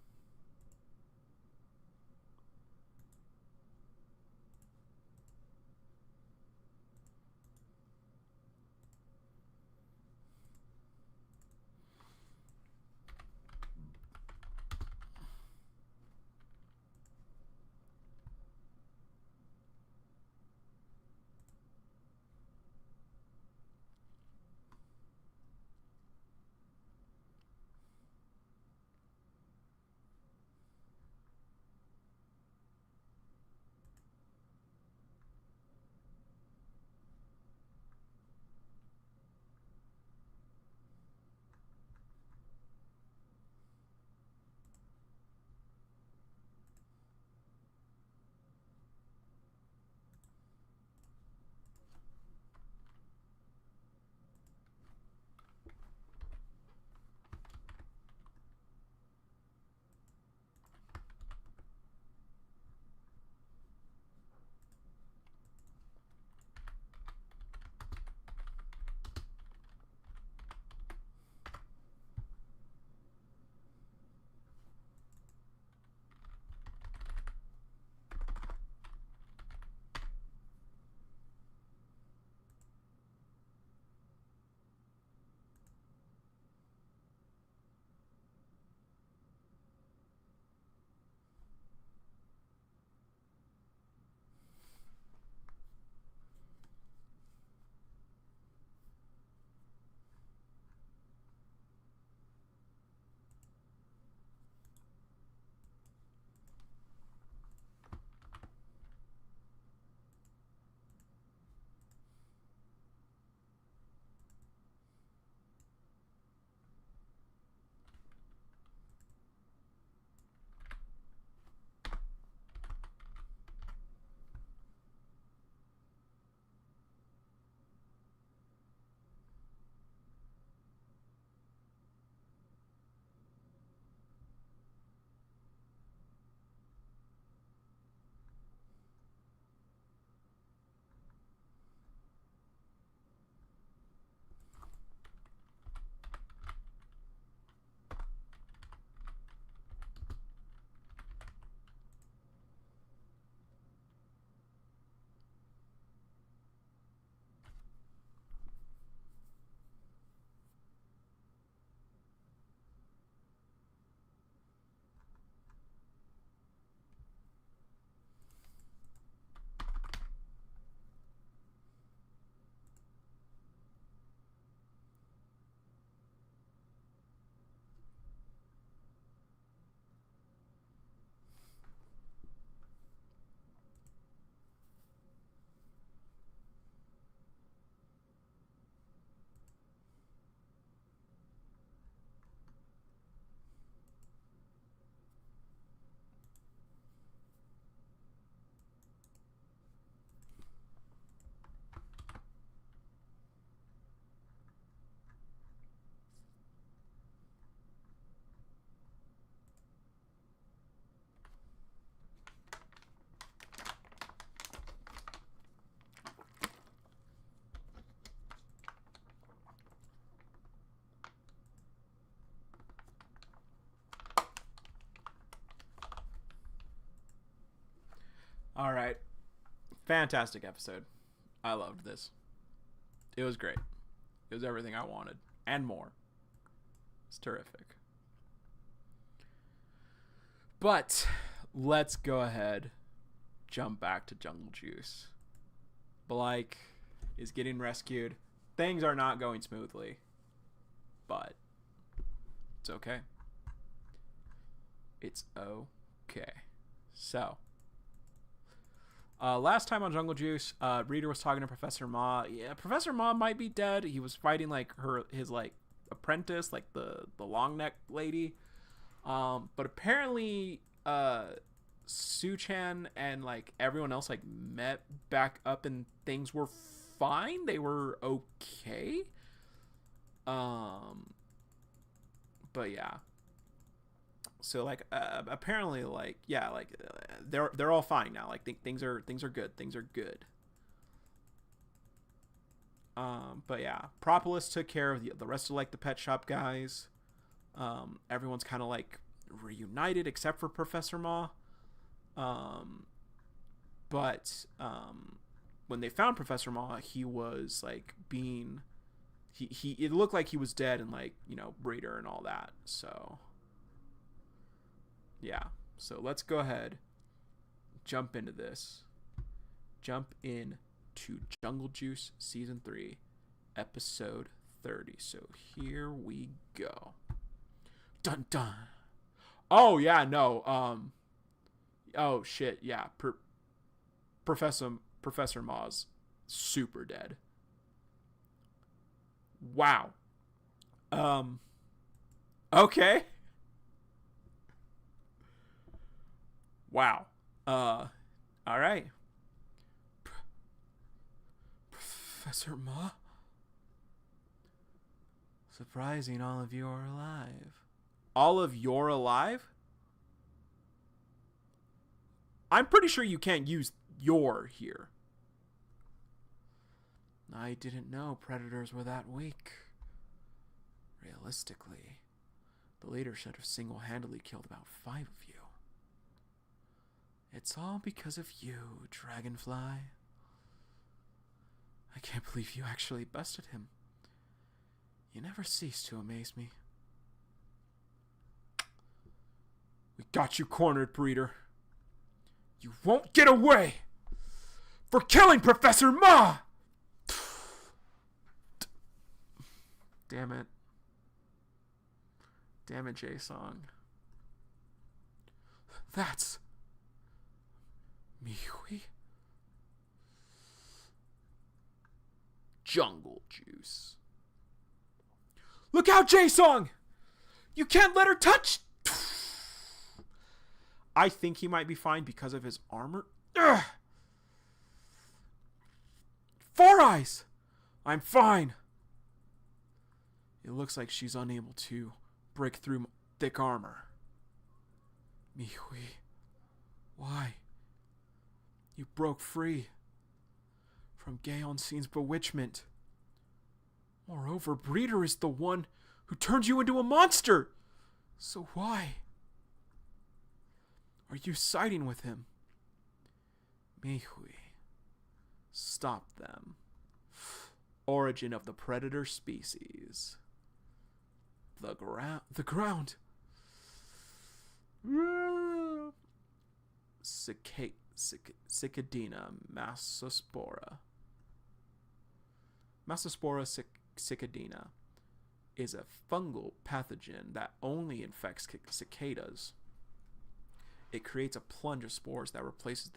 All right. Fantastic episode. I loved this. It was great. It was everything I wanted and more. It's terrific. But let's go ahead, jump back to Jungle Juice. Blake is getting rescued. Things are not going smoothly, but it's okay. It's okay. So, last time on Jungle Juice, Reader was talking to Professor Ma. Yeah, Professor Ma might be dead. He was fighting like his like apprentice, like the long neck lady. But apparently, Su-chan and like everyone else like met back up and things were fine. They were okay. But yeah. So like apparently like yeah like they're all fine now. Like things are good. Things are good. But yeah, Propolis took care of the rest of like the pet shop guys. Everyone's kind of like reunited except for Professor Ma. But when they found Professor Ma, he was like being he it looked like he was dead and like, you know, Breeder and all that. So yeah. So let's go ahead, jump into this. Jump in to Jungle Juice Season 3, Episode 30. So here we go. Dun dun. Oh yeah, no. Oh shit, yeah. Professor Ma's super dead. Wow. Okay. Wow. All right. Professor Ma? Surprising all of you are alive. All of you're alive? I'm pretty sure you can't use your here. I didn't know predators were that weak. Realistically, the leader should have single-handedly killed about 5 of you. It's all because of you, Dragonfly. I can't believe you actually bested him. You never cease to amaze me. We got you cornered, Breeder. You won't get away for killing Professor Ma! Damn it. Damn it, J-Song. That's Mihui. Jungle Juice. Look out, J-Song! You can't let her touch! I think he might be fine because of his armor. Ugh. 4 Eyes! I'm fine. It looks like she's unable to break through thick armor. Mihui, why? You broke free from Gaon-Seen's bewitchment. Moreover, Breeder is the one who turned you into a monster. So why? Are you siding with him? Mihui, stop them. Origin of the predator species. The ground. Cicadina massospora. Massospora cicadina is a fungal pathogen that only infects cicadas. It creates a plunge of spores that replaces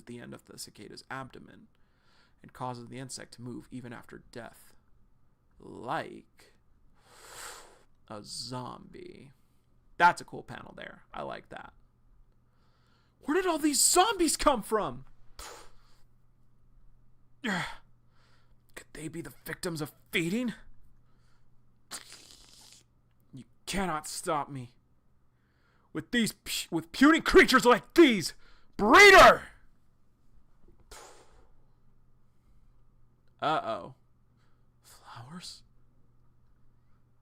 the end of the cicada's abdomen and causes the insect to move even after death, like a zombie. That's a cool panel there. I like that. Where did all these zombies come from? Could they be the victims of feeding? You cannot stop me. With puny creatures like these! Breeder! Uh-oh. Flowers?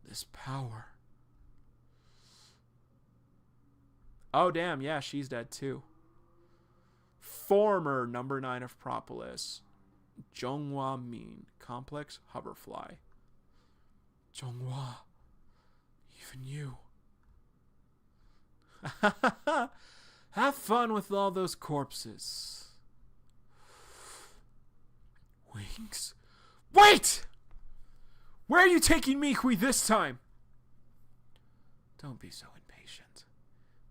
This power. Oh, damn, yeah, she's dead too. Former number 9 of Propolis, Zhonghua Min, complex hoverfly. Zhonghua, even you. Have fun with all those corpses. Wings? Wait! Where are you taking me, Hui, this time? Don't be so impatient.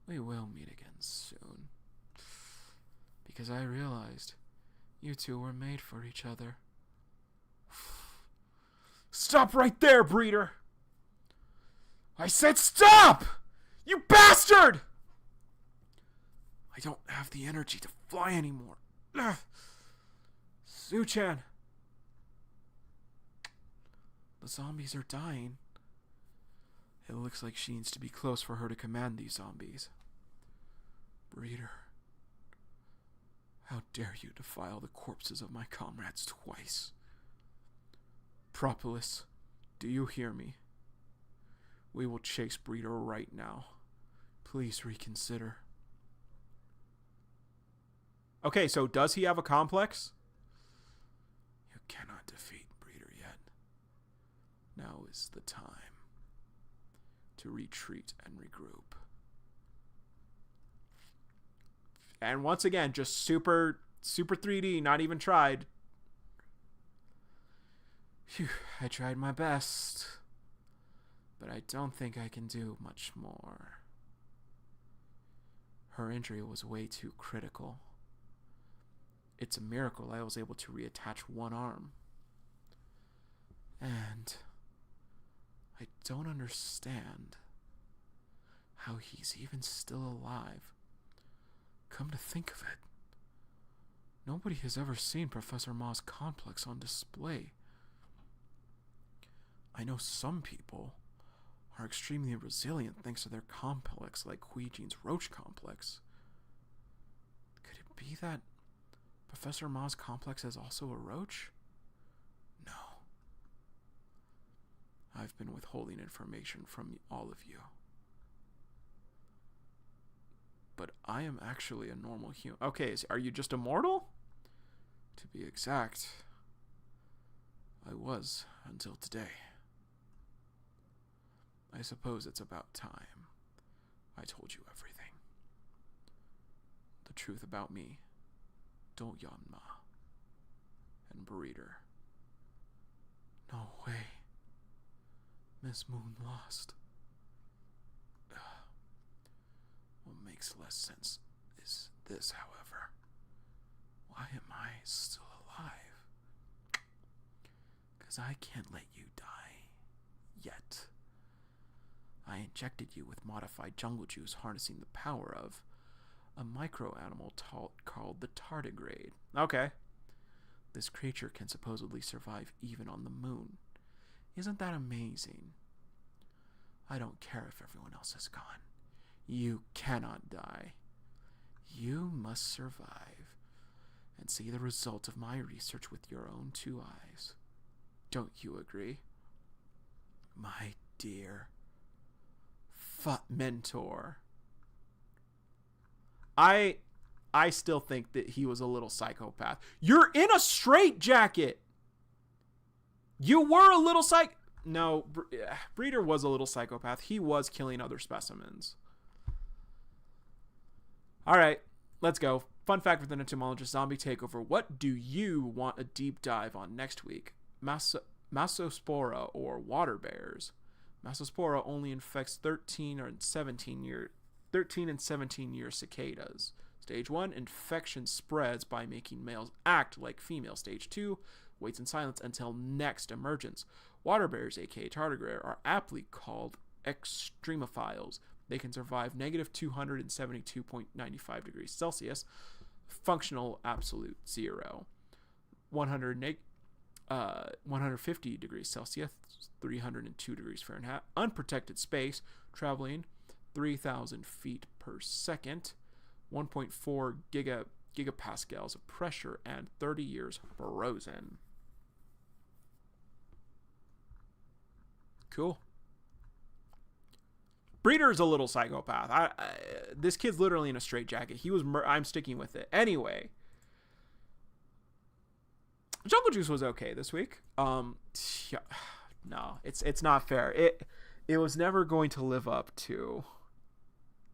We will meet again soon. Because I realized you two were made for each other. Stop right there, Breeder! I said stop! You bastard! I don't have the energy to fly anymore. Su-chan. The zombies are dying. It looks like she needs to be close for her to command these zombies. Breeder. How dare you defile the corpses of my comrades twice? Propolis, do you hear me? We will chase Breeder right now. Please reconsider. Okay, so does he have a complex? You cannot defeat Breeder yet. Now is the time to retreat and regroup. And once again, just super 3D, not even tried. Phew, I tried my best. But I don't think I can do much more. Her injury was way too critical. It's a miracle I was able to reattach one arm. And I don't understand how he's even still alive. Come to think of it, nobody has ever seen Professor Ma's complex on display. I know some people are extremely resilient thanks to their complex, like Huijin's roach complex. Could it be that Professor Ma's complex is also a roach? No. I've been withholding information from all of you. But I am actually a normal human. Okay, are you just immortal? To be exact, I was until today. I suppose it's about time I told you everything. The truth about me, Dolyanma, and Breeder. No way. Miss Moon lost. What makes less sense is this, however. Why am I still alive? Because I can't let you die. Yet. I injected you with modified jungle juice harnessing the power of a micro-animal called the tardigrade. Okay. This creature can supposedly survive even on the moon. Isn't that amazing? I don't care if everyone else is gone. You cannot die. You must survive and see the result of my research with your own 2 eyes. Don't you agree? My dear mentor. I still think that he was a little psychopath. You're in a straitjacket. You were a little No, Breeder was a little psychopath. He was killing other specimens. All right, let's go. Fun fact with an entomologist zombie takeover. What do you want a deep dive on next week? Massospora or water bears. Massospora only infects 13 and 17 year cicadas. Stage 1, infection spreads by making males act like females. Stage 2, waits in silence until next emergence. Water bears, aka tardigrade, are aptly called extremophiles. They can survive negative 272.95 degrees Celsius, functional absolute 0. 150 degrees Celsius, 302 degrees Fahrenheit. Unprotected space, traveling 3,000 feet per second, 1.4 gigapascals of pressure, and 30 years frozen. Cool. Breeder's a little psychopath. This kid's literally in a straitjacket. He was. I'm sticking with it anyway. Jungle Juice was okay this week. Yeah, no, it's not fair. It was never going to live up to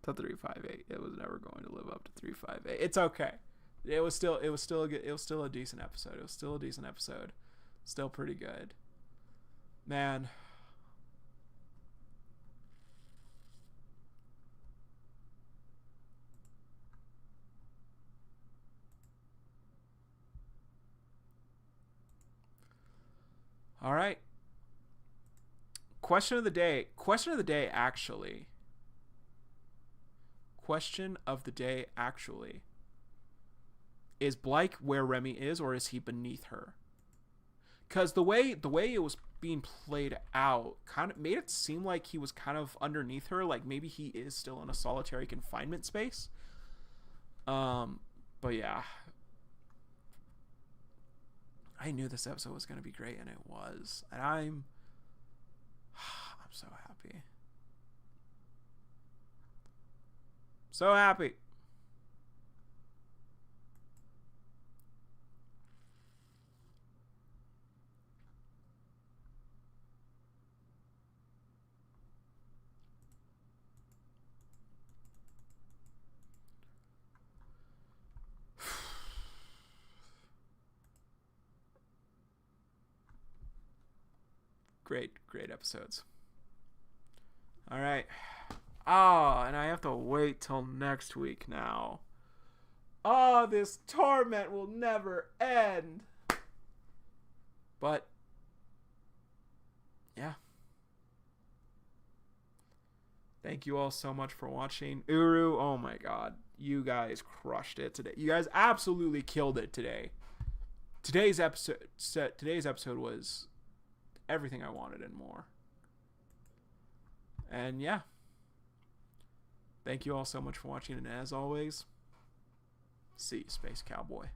358. It was never going to live up to 358. It's okay. It was still a decent episode. It was still a decent episode. Still pretty good. Man. All right. Question of the day. Question of the day actually. Is Blyke where Remy is, or is he beneath her? Because the way it was being played out kind of made it seem like he was kind of underneath her, like maybe he is still in a solitary confinement space. But yeah, I knew this episode was going to be great, and it was. And I'm so happy. So happy. Great episodes. All right. And I have to wait till next week now. This torment will never end. But yeah. Thank you all so much for watching. Uru, oh my god. You guys crushed it today. You guys absolutely killed it today. Today's episode was everything I wanted and more. And yeah. Thank you all so much for watching, and as always, see you, Space Cowboy.